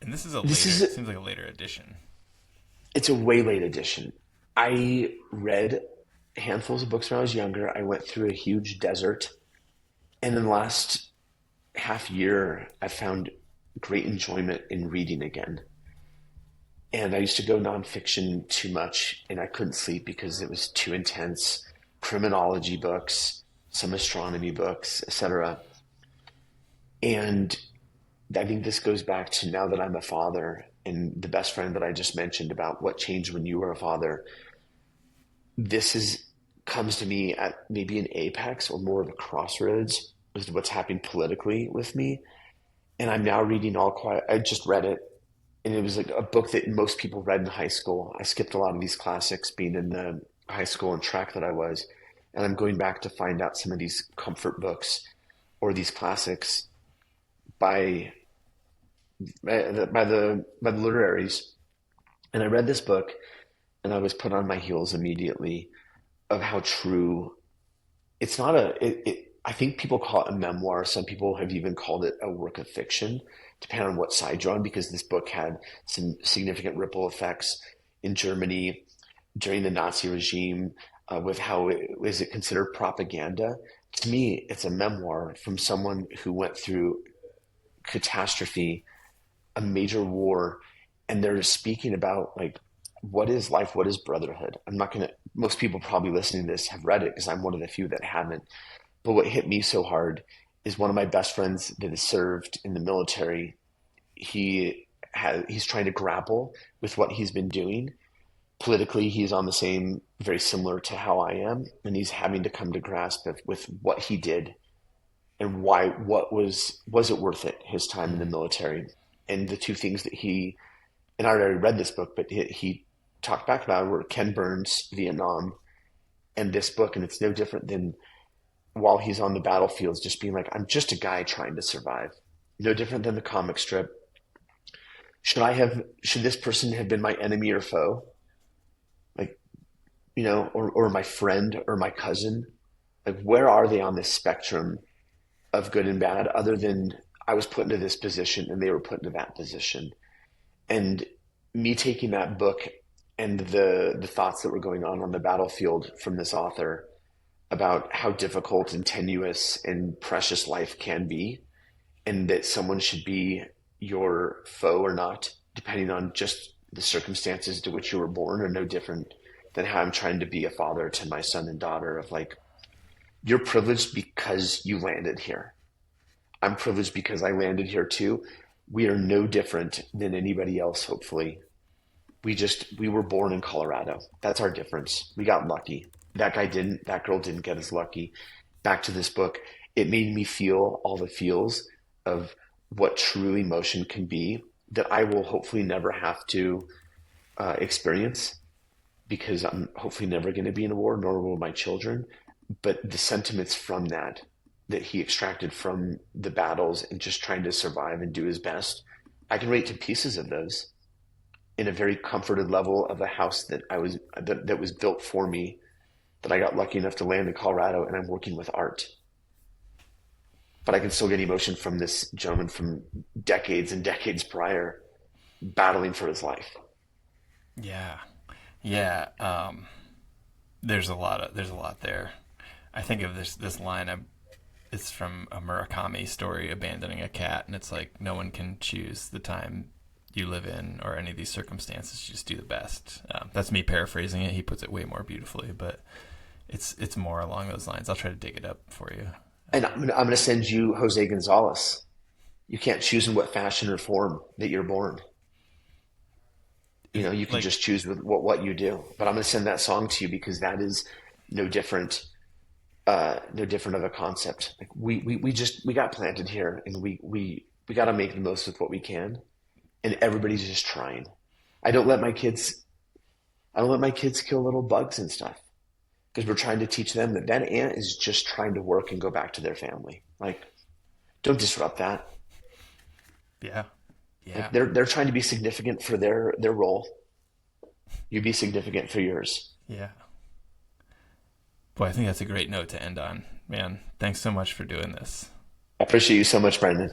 [SPEAKER 1] and this is a later.
[SPEAKER 2] This is,
[SPEAKER 1] Seems like a later edition.
[SPEAKER 2] it's a way late edition. I read handfuls of books when I was younger. I went through a huge desert. And in the last half year, I found great enjoyment in reading again. And I used to go nonfiction too much and I couldn't sleep because it was too intense. Criminology books, some astronomy books, etc. And I think this goes back to now that I'm a father and the best friend that I just mentioned about what changed when you were a father. Comes to me at maybe an apex or more of a crossroads with what's happening politically with me. And I'm now reading All Quiet. I just read it, and it was like a book that most people read in high school. I skipped a lot of these classics being in the high school and track that I was, and I'm going back to find out some of these comfort books or these classics by by the literaries. And I read this book, and I was put on my heels immediately of how true it's not I think people call it a memoir. Some people have even called it a work of fiction, depending on what side you're on, because this book had some significant ripple effects in Germany during the Nazi regime, with how is it considered propaganda. To me, it's a memoir from someone who went through catastrophe, a major war, and they're speaking about like what is life, what is brotherhood. I'm not gonna. Most people probably listening to this have read it because I'm one of the few that haven't. But what hit me so hard is one of my best friends that has served in the military. He's trying to grapple with what he's been doing politically. He's on the same, very similar to how I am, and he's having to come to grasp with what he did and why. What was it worth it? His time in the military, and the two things that and I already read this book, but he talked back about were Ken Burns' Vietnam and this book, and it's no different than while he's on the battlefields, just being like, I'm just a guy trying to survive. No different than the comic strip. Should this person have been my enemy or foe? Like, or my friend or my cousin? Like, where are they on this spectrum of good and bad, other than I was put into this position and they were put into that position? And me taking that book and the thoughts that were going on the battlefield from this author about how difficult and tenuous and precious life can be, and that someone should be your foe or not, depending on just the circumstances to which you were born, are no different than how I'm trying to be a father to my son and daughter of like, you're privileged because you landed here. I'm privileged because I landed here too. We are no different than anybody else, hopefully. We were born in Colorado. That's our difference. We got lucky. That guy didn't, that girl didn't get as lucky. Back to this book, it made me feel all the feels of what true emotion can be that I will hopefully never have to experience, because I'm hopefully never going to be in a war, nor will my children. But the sentiments from that he extracted from the battles and just trying to survive and do his best, I can relate to pieces of those in a very comforted level of a house that was built for me, that I got lucky enough to land in Colorado, and I'm working with art. But I can still get emotion from this gentleman from decades and decades prior, battling for his life.
[SPEAKER 1] Yeah, yeah. There's a lot there. I think of this line. It's from a Murakami story, Abandoning a Cat, and it's like, no one can choose the time you live in or any of these circumstances. You just do the best. That's me paraphrasing it. He puts it way more beautifully, but it's more along those lines. I'll try to dig it up for you.
[SPEAKER 2] And I'm gonna send you Jose Gonzalez. You can't choose in what fashion or form that you're born. You can
[SPEAKER 1] Like,
[SPEAKER 2] just choose with what you do. But I'm going to send that song to you because that is no different, no different of a concept. Like we got planted here, and we got to make the most with what we can. And everybody's just trying. I don't let my kids, I don't let my kids kill little bugs and stuff because we're trying to teach them that ant is just trying to work and go back to their family. Like, don't disrupt that.
[SPEAKER 1] yeah,
[SPEAKER 2] Like
[SPEAKER 1] yeah,
[SPEAKER 2] they're trying to be significant for their role. You be significant for yours.
[SPEAKER 1] yeah. Boy, I think that's a great note to end on. Man, thanks so much for doing this.
[SPEAKER 2] I appreciate you so much, Brendan.